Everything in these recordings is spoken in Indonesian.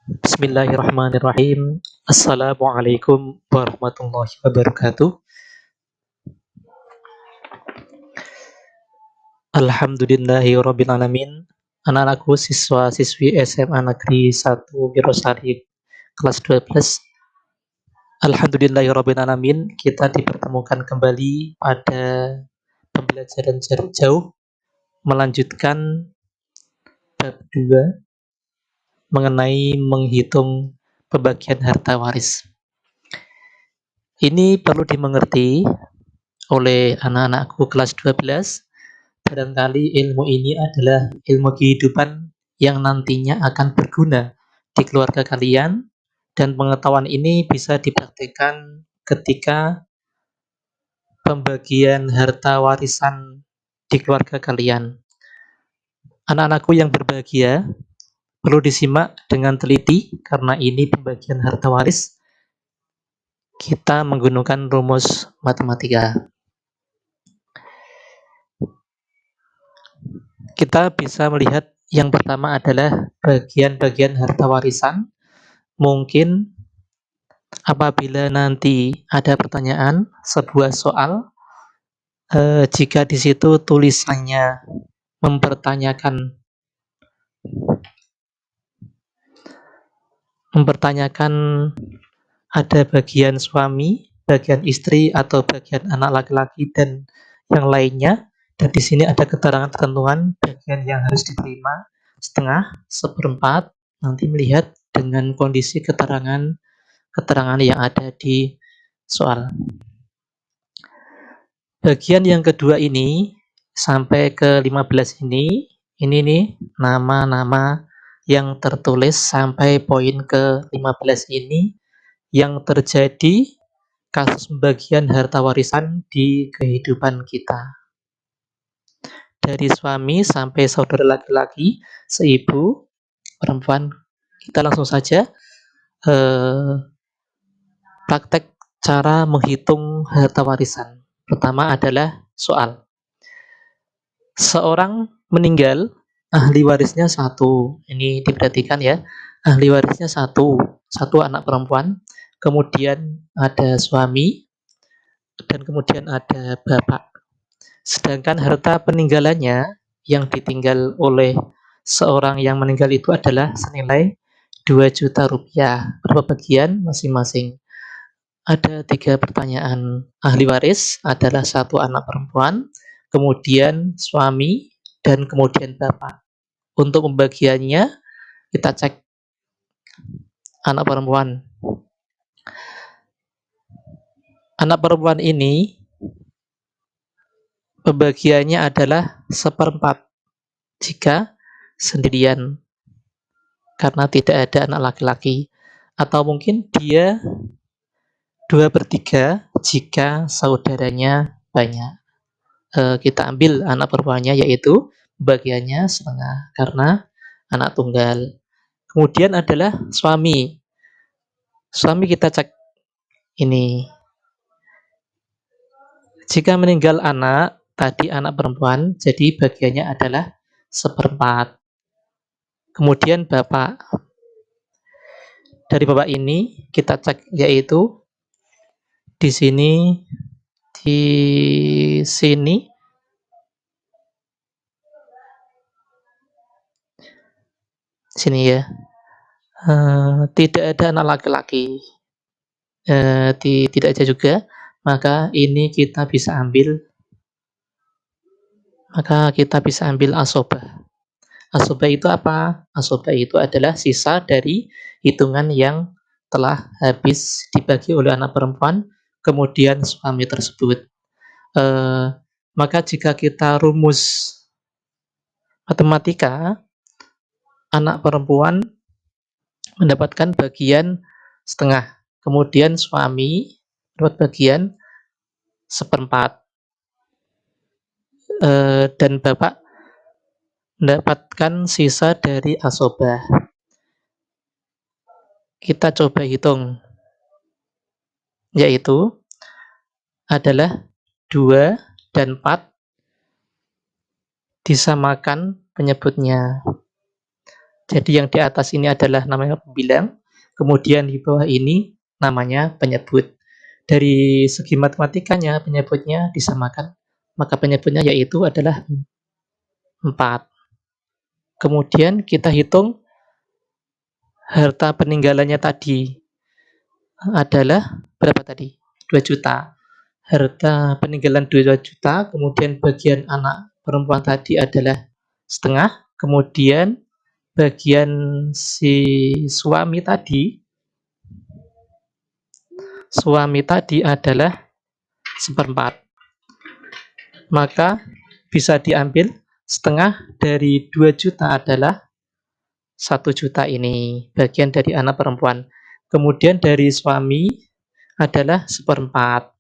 Bismillahirrahmanirrahim. Assalamualaikum warahmatullahi wabarakatuh. Alhamdulillahirabbil alamin. Anak-anakku siswa-siswi SMA Negeri 1 Wirosari kelas 12. Alhamdulillahirabbil alamin, kita dipertemukan kembali pada pembelajaran jarak jauh melanjutkan bab 2 mengenai menghitung pembagian harta waris. Ini perlu dimengerti oleh anak-anakku kelas 12. Barangkali ilmu ini adalah ilmu kehidupan yang nantinya akan berguna di keluarga kalian, dan pengetahuan ini bisa dipraktikkan ketika pembagian harta warisan di keluarga kalian. Anak-anakku yang berbahagia, perlu disimak dengan teliti karena ini pembagian harta waris. Kita menggunakan rumus matematika. Kita bisa melihat yang pertama adalah bagian-bagian harta warisan. Mungkin apabila nanti ada pertanyaan, sebuah soal, jika di situ tulisannya mempertanyakan ada bagian suami, bagian istri, atau bagian anak laki-laki dan yang lainnya, dan di sini ada keterangan-ketentuan bagian yang harus diterima, setengah, seperempat, nanti melihat dengan kondisi keterangan yang ada di soal. Bagian yang kedua ini sampai ke 15 ini nih nama-nama yang tertulis sampai poin ke 15 ini yang terjadi kasus pembagian harta warisan di kehidupan kita. Dari suami sampai saudara laki-laki, seibu, perempuan. Kita langsung saja praktek cara menghitung harta warisan. Pertama adalah soal. Seorang meninggal, ahli warisnya satu. Ini diperhatikan ya. Ahli warisnya satu anak perempuan. Kemudian ada suami, dan kemudian ada bapak. Sedangkan harta peninggalannya yang ditinggal oleh seorang yang meninggal itu adalah senilai 2 juta rupiah. Berapa bagian masing-masing? Ada 3 pertanyaan. Ahli waris adalah satu anak perempuan, kemudian suami, dan kemudian bapak. Untuk pembagiannya, kita cek anak perempuan. Anak perempuan ini pembagiannya adalah seperempat jika sendirian, karena tidak ada anak laki-laki. Atau mungkin dia 2/3 jika saudaranya banyak. Kita ambil anak perempuannya, yaitu bagiannya setengah karena anak tunggal. Kemudian adalah suami. Suami kita cek ini. Jika meninggal anak, tadi anak perempuan, jadi bagiannya adalah seperempat. Kemudian bapak. Dari bapak ini kita cek, yaitu di sini, di sini, sini ya. Tidak ada anak laki-laki, tidak ada juga, maka ini kita bisa ambil, asobah. Asobah itu apa? Asobah itu adalah sisa dari hitungan yang telah habis dibagi oleh anak perempuan kemudian suami tersebut. Maka jika kita rumus matematika, anak perempuan mendapatkan bagian setengah, kemudian suami dapat bagian seperempat, dan bapak mendapatkan sisa dari asobah. Kita coba hitung, yaitu adalah 2 dan 4 disamakan penyebutnya. Jadi yang di atas ini adalah namanya pembilang, kemudian di bawah ini namanya penyebut. Dari segi matematikanya penyebutnya disamakan, maka penyebutnya yaitu adalah 4. Kemudian kita hitung harta peninggalannya tadi adalah berapa tadi? 2 juta. Harta peninggalan 2 juta, kemudian bagian anak perempuan tadi adalah setengah, kemudian bagian si suami tadi adalah seperempat. Maka bisa diambil setengah dari 2 juta adalah 1 juta ini, bagian dari anak perempuan. Kemudian dari suami adalah seperempat.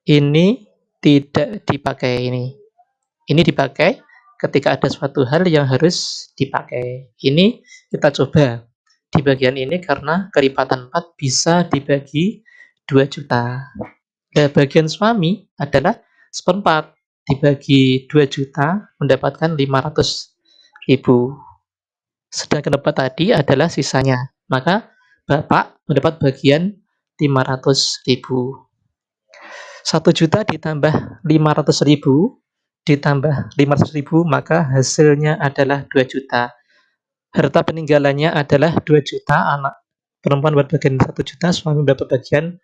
Ini tidak dipakai ini. Ini dipakai ketika ada suatu hal yang harus dipakai. Ini kita coba di bagian ini karena kelipatan 4 bisa dibagi 2 juta. Nah, bagian suami adalah seperempat dibagi 2 juta mendapatkan 500.000. Sedangkan Bapak tadi adalah sisanya. Maka Bapak mendapat bagian 500.000. 1 juta ditambah 500.000 ditambah 500.000 maka hasilnya adalah 2 juta. Harta peninggalannya adalah 2 juta, anak perempuan berbagian 1 juta, suami dapat bagian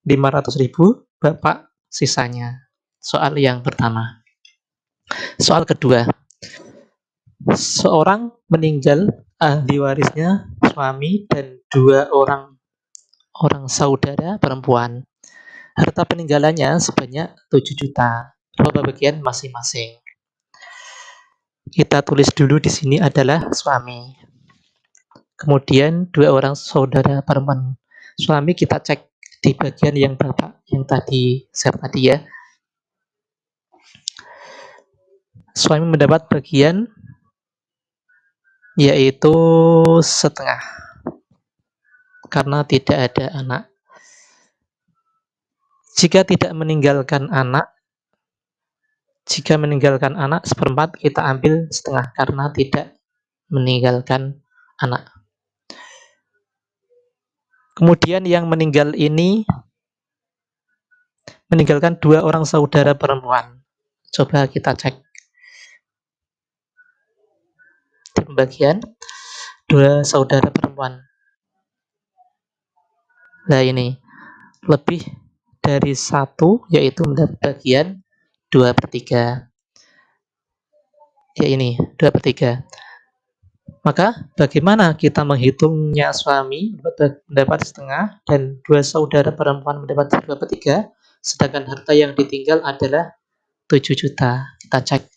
500.000, Bapak sisanya. Soal yang pertama. Soal kedua. Seorang meninggal, ahli warisnya suami dan 2 orang saudara perempuan. Harta peninggalannya sebanyak 7 juta. Berapa bagian masing-masing? Kita tulis dulu di sini adalah suami. Kemudian 2 orang saudara perempuan suami kita cek di bagian yang Bapak yang tadi share tadi ya. Suami mendapat bagian yaitu setengah karena tidak ada anak. Jika meninggalkan anak seperempat, kita ambil setengah karena tidak meninggalkan anak. Kemudian yang meninggal ini meninggalkan 2 orang saudara perempuan. Coba kita cek di pembagian 2 saudara perempuan. Nah ini lebih dari 1 yaitu mendapat bagian 2/3. Ya ini 2/3. Maka bagaimana kita menghitungnya? Suami mendapat setengah dan 2 saudara perempuan mendapat 2/3, sedangkan harta yang ditinggal adalah 7 juta. Kita cek.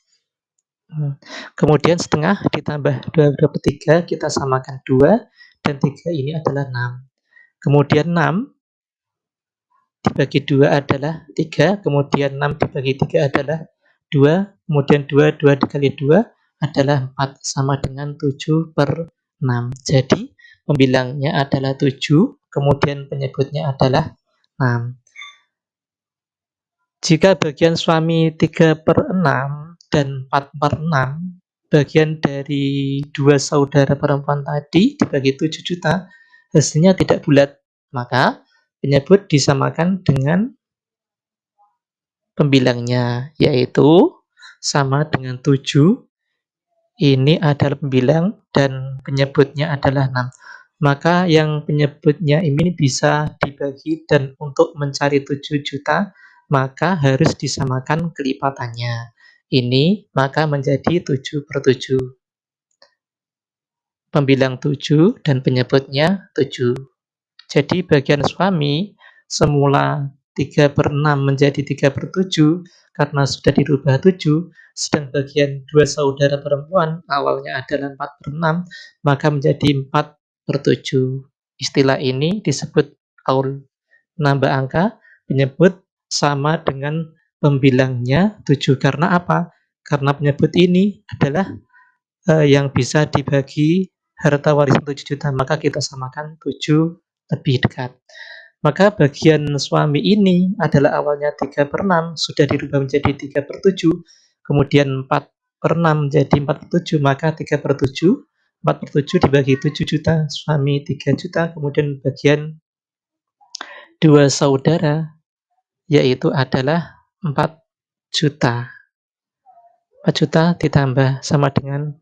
Kemudian setengah ditambah 2/3 kita samakan 2 dan 3 ini adalah 6. Kemudian 6 dibagi 2 adalah 3, kemudian 6 dibagi 3 adalah 2, kemudian 2 dikali 2 adalah 4, sama dengan 7/6. Jadi pembilangnya adalah 7, kemudian penyebutnya adalah 6. Jika bagian suami 3/6 dan 4/6, bagian dari 2 saudara perempuan tadi dibagi 7 juta, hasilnya tidak bulat. Maka penyebut disamakan dengan pembilangnya, yaitu sama dengan 7. Ini adalah pembilang dan penyebutnya adalah 6. Maka yang penyebutnya ini bisa dibagi dan untuk mencari 7 juta maka harus disamakan kelipatannya. Ini maka menjadi 7/7. Pembilang 7 dan penyebutnya 7. Jadi bagian suami semula 3/6 menjadi 3/7 karena sudah dirubah 7, sedang bagian 2 saudara perempuan awalnya adalah 4/6, maka menjadi 4/7. Istilah ini disebut kaul. Nambah angka, penyebut sama dengan pembilangnya 7. Karena apa? Karena penyebut ini adalah yang bisa dibagi harta warisan 7 juta, maka kita samakan 7 lebih dekat. Maka bagian suami ini adalah awalnya 3/6, sudah dirubah menjadi 3/7, kemudian 4/6 menjadi 4/7, maka 3/7 4/7 dibagi 7 juta, suami 3 juta, kemudian bagian 2 saudara, yaitu adalah 4 juta. 4 juta ditambah sama dengan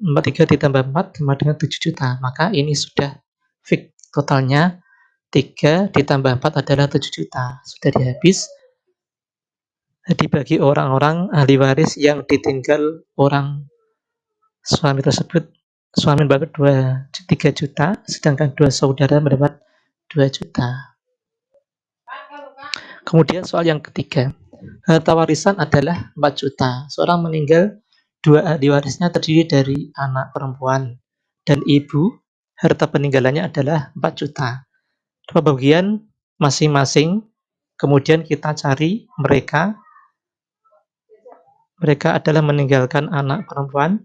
43 ditambah 4 sama dengan 7 juta. Maka ini sudah fix totalnya 3 ditambah 4 adalah 7 juta. Sudah dihabis dibagi orang-orang ahli waris yang ditinggal orang suami tersebut. Suami mendapat 3 juta, sedangkan 2 saudara mendapat 2 juta. Kemudian soal yang ketiga, harta warisan adalah 4 juta. Seorang meninggal, 2 ahli warisnya terdiri dari anak perempuan dan ibu. Harta peninggalannya adalah 4 juta. Pembagian masing-masing, kemudian kita cari mereka. Mereka adalah meninggalkan anak perempuan,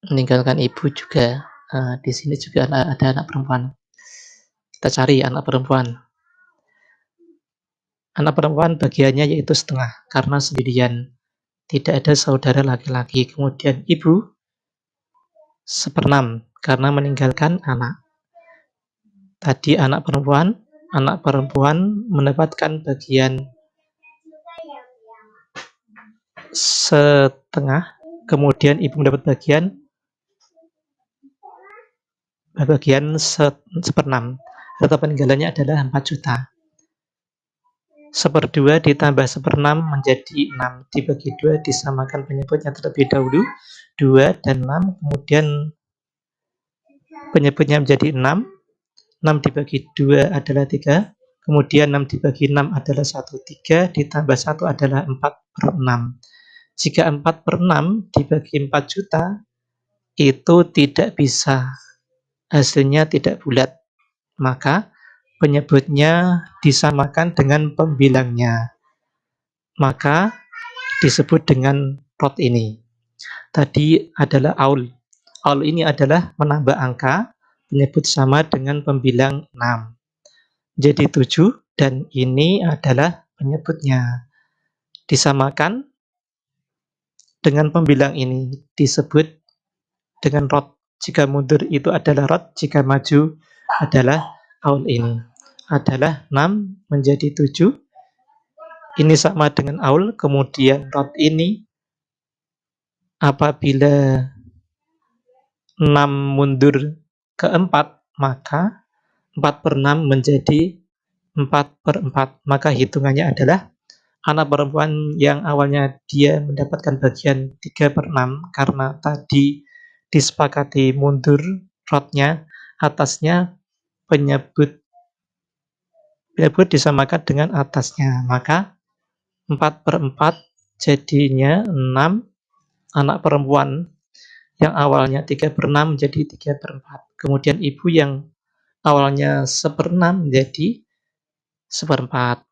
meninggalkan ibu juga. Di sini juga ada anak perempuan. Kita cari anak perempuan. Anak perempuan bagiannya yaitu setengah karena sendirian. Tidak ada saudara laki-laki. Kemudian ibu 1/6 karena meninggalkan anak. Tadi anak perempuan mendapatkan bagian setengah, kemudian ibu mendapat bagian 1/6. Harta peninggalannya adalah 4 juta. 1/2 ditambah 1/6 menjadi 6. Dibagi 2 disamakan penyebutnya terlebih dahulu. 2 dan 6, kemudian penyebutnya menjadi 6. 6 dibagi 2 adalah 3. Kemudian 6 dibagi 6 adalah 1. 3 ditambah 1 adalah 4/6. Jika 4/6 dibagi 4 juta, itu tidak bisa. Hasilnya tidak bulat. Maka penyebutnya disamakan dengan pembilangnya. Maka disebut dengan rot ini. Tadi adalah aul. Aul ini adalah menambah angka, penyebut sama dengan pembilang 6. Jadi 7, dan ini adalah penyebutnya. Disamakan dengan pembilang ini, disebut dengan rot. Jika mundur itu adalah rot, jika maju adalah aul ini. Adalah 6 menjadi 7. Ini sama dengan aul, kemudian rot ini apabila 6 mundur ke 4, maka 4/6 menjadi 4/4. Maka hitungannya adalah anak perempuan yang awalnya dia mendapatkan bagian 3/6 karena tadi disepakati mundur rotnya, atasnya penyebut disamakan dengan atasnya. Maka 4/4 jadinya 6. Anak perempuan yang awalnya 3/6 menjadi 3/4. Kemudian ibu yang awalnya 1/6 menjadi 1/4.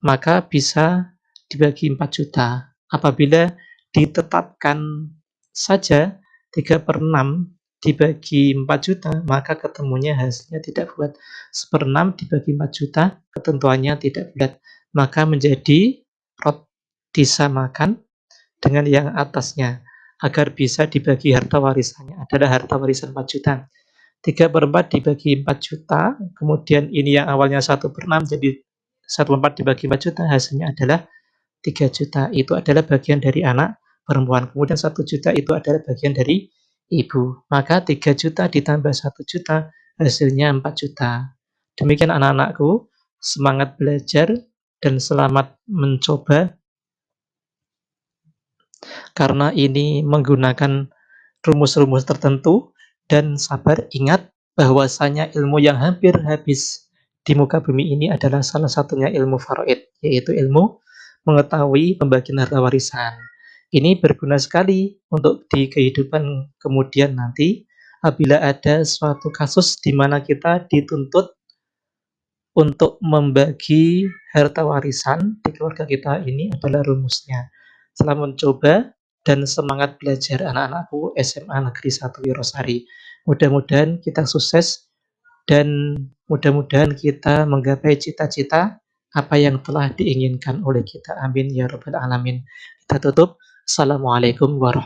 Maka bisa dibagi 4 juta. Apabila ditetapkan saja 3/6 dibagi 4 juta, maka ketemunya hasilnya tidak bulat. 1/6 dibagi 4 juta, ketentuannya tidak bulat. Maka menjadi rot disamakan dengan yang atasnya agar bisa dibagi harta warisannya adalah harta warisan 4 juta. 3/4 dibagi 4 juta, kemudian ini yang awalnya 1/6 jadi 1/4 dibagi 4 juta, hasilnya adalah 3 juta. Itu adalah bagian dari anak perempuan. Kemudian 1 juta itu adalah bagian dari ibu. Maka 3 juta ditambah 1 juta, hasilnya 4 juta. Demikian anak-anakku, semangat belajar dan selamat mencoba. Karena ini menggunakan rumus-rumus tertentu, dan sabar, ingat bahwasanya ilmu yang hampir habis di muka bumi ini adalah salah satunya ilmu faraid, yaitu ilmu mengetahui pembagian harta warisan. Ini berguna sekali untuk di kehidupan kemudian nanti apabila ada suatu kasus di mana kita dituntut untuk membagi harta warisan di keluarga kita. Ini adalah rumusnya. Selamat mencoba dan semangat belajar anak-anakku SMA Negeri 1 Wirosari. Mudah-mudahan kita sukses dan mudah-mudahan kita menggapai cita-cita apa yang telah diinginkan oleh kita. Amin ya rabbal alamin. Kita tutup. Assalamualaikum warahmatullahi wabarakatuh.